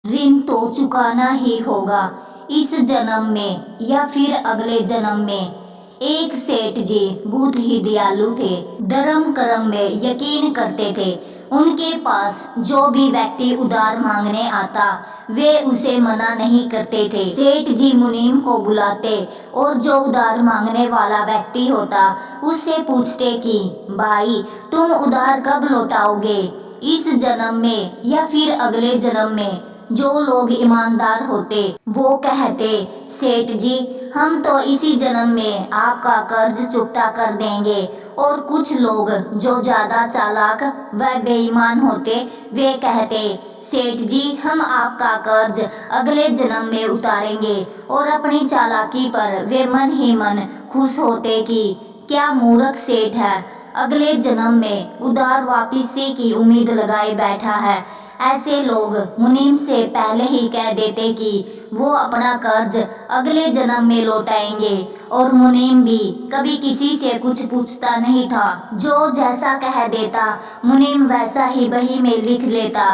ऋण तो चुकाना ही होगा, इस जन्म में या फिर अगले जन्म में। एक सेठ जी बहुत ही दयालु थे, धर्म कर्म में यकीन करते थे। उनके पास जो भी व्यक्ति उधार मांगने आता वे उसे मना नहीं करते थे। सेठ जी मुनीम को बुलाते और जो उधार मांगने वाला व्यक्ति होता उससे पूछते कि भाई तुम उधार कब लौटाओगे, इस जन्म में या फिर अगले जन्म में। जो लोग ईमानदार होते वो कहते सेठ जी हम तो इसी जन्म में आपका कर्ज चुकता कर देंगे। और कुछ लोग जो ज्यादा चालाक व बेईमान होते वे कहते सेठ जी हम आपका कर्ज अगले जन्म में उतारेंगे। और अपनी चालाकी पर वे मन ही मन खुश होते कि क्या मूर्ख सेठ है, अगले जन्म में उधार वापसी की उम्मीद लगाए बैठा है। ऐसे लोग मुनीम से पहले ही कह देते कि वो अपना कर्ज अगले जन्म में लौटाएंगे। और मुनीम भी कभी किसी से कुछ पूछता नहीं था, जो जैसा कह देता मुनीम वैसा ही बही में लिख लेता।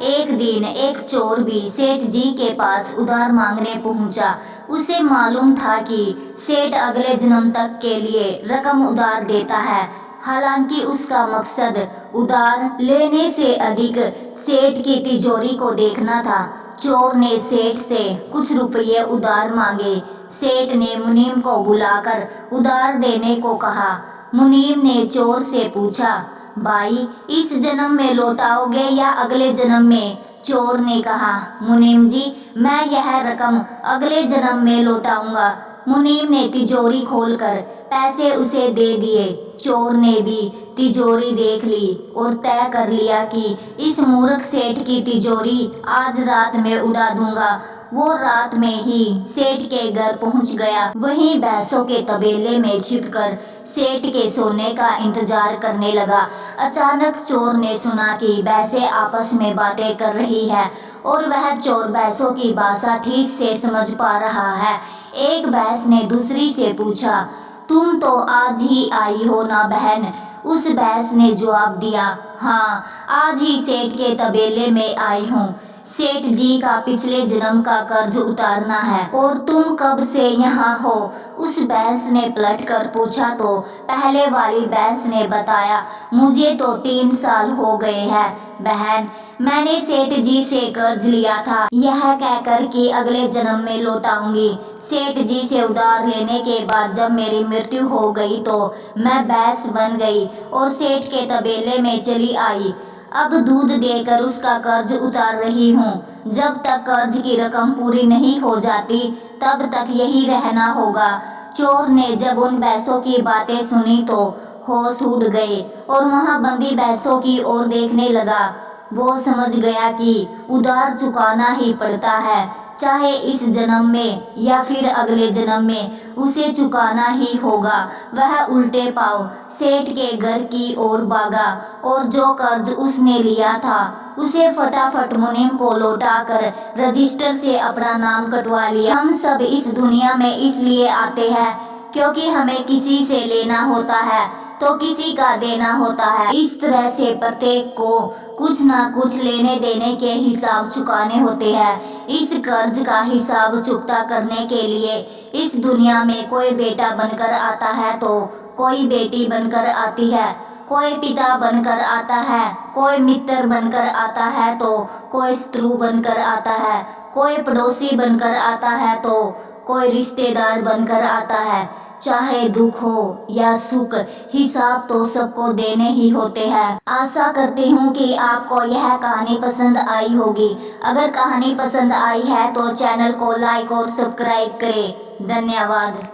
एक दिन एक चोर भी सेठ जी के पास उधार मांगने पहुंचा। उसे मालूम था कि सेठ अगले जन्म तक के लिए रकम उधार देता है, हालांकि उसका मकसद उधार लेने से अधिक सेठ की तिजोरी को देखना था। चोर ने सेठ से कुछ रुपये उधार मांगे। सेठ ने मुनीम को बुलाकर उधार देने को कहा। मुनीम ने चोर से पूछा भाई इस जन्म में लौटाओगे या अगले जन्म में। चोर ने कहा मुनीम जी मैं यह रकम अगले जन्म में लौटाऊंगा। मुनीम ने तिजोरी खोलकर पैसे उसे दे दिए। चोर ने भी तिजोरी देख ली और तय कर लिया कि इस मूर्ख सेठ की तिजोरी आज रात में उड़ा दूंगा। वो रात में ही सेठ के घर पहुंच गया। वहीं भैंसों के तबेले में छिपकर सेठ के सोने का इंतजार करने लगा। अचानक चोर ने सुना कि भैंसें आपस में बातें कर रही है और वह चोर भैंसों की भाषा ठीक से समझ पा रहा है। एक भैंस ने दूसरी से पूछा तुम तो आज ही आई हो ना बहन। उस भैंस ने जवाब दिया हाँ आज ही सेठ के तबेले में आई हूँ। सेठ जी का पिछले जन्म का कर्ज उतारना है। और तुम कब से यहाँ हो? उस भैंस ने पलट कर पूछा तो पहले वाली भैंस ने बताया मुझे तो 3 साल हो गए हैं बहन, मैंने सेठ जी से कर्ज लिया था यह कहकर कि अगले जन्म में लौटाऊंगी। सेठ जी से उधार लेने के बाद जब मेरी मृत्यु हो गई तो मैं भैंस बन गई और सेठ के तबेले में चली आई। अब दूध देकर उसका कर्ज उतार रही हूँ। जब तक कर्ज की रकम पूरी नहीं हो जाती तब तक यही रहना होगा। चोर ने जब उन भैंसों की बातें सुनी तो होश उड़ गए और वहां बंदी भैंसों की ओर देखने लगा। वो समझ गया कि उधार चुकाना ही पड़ता है, चाहे इस जन्म में या फिर अगले जन्म में उसे चुकाना ही होगा। वह उल्टे पांव सेठ के घर की ओर भागा और जो कर्ज उसने लिया था उसे फटाफट मुनीम को लौटाकर रजिस्टर से अपना नाम कटवा लिया। हम सब इस दुनिया में इसलिए आते हैं क्योंकि हमें किसी से लेना होता है तो किसी का देना होता है। इस तरह से प्रत्येक को कुछ ना कुछ लेने देने के हिसाब चुकाने होते हैं। इस कर्ज का हिसाब चुकता करने के लिए इस दुनिया में कोई बेटा बनकर आता है तो कोई बेटी बनकर आती है, कोई पिता बनकर आता है, कोई मित्र बनकर आता है तो कोई शत्रु बनकर आता है, कोई पड़ोसी बनकर आता है तो कोई रिश्तेदार बनकर आता है। चाहे दुख हो या सुख हिसाब तो सबको देने ही होते हैं। आशा करती हूँ कि आपको यह कहानी पसंद आई होगी। अगर कहानी पसंद आई है तो चैनल को लाइक और सब्सक्राइब करें। धन्यवाद।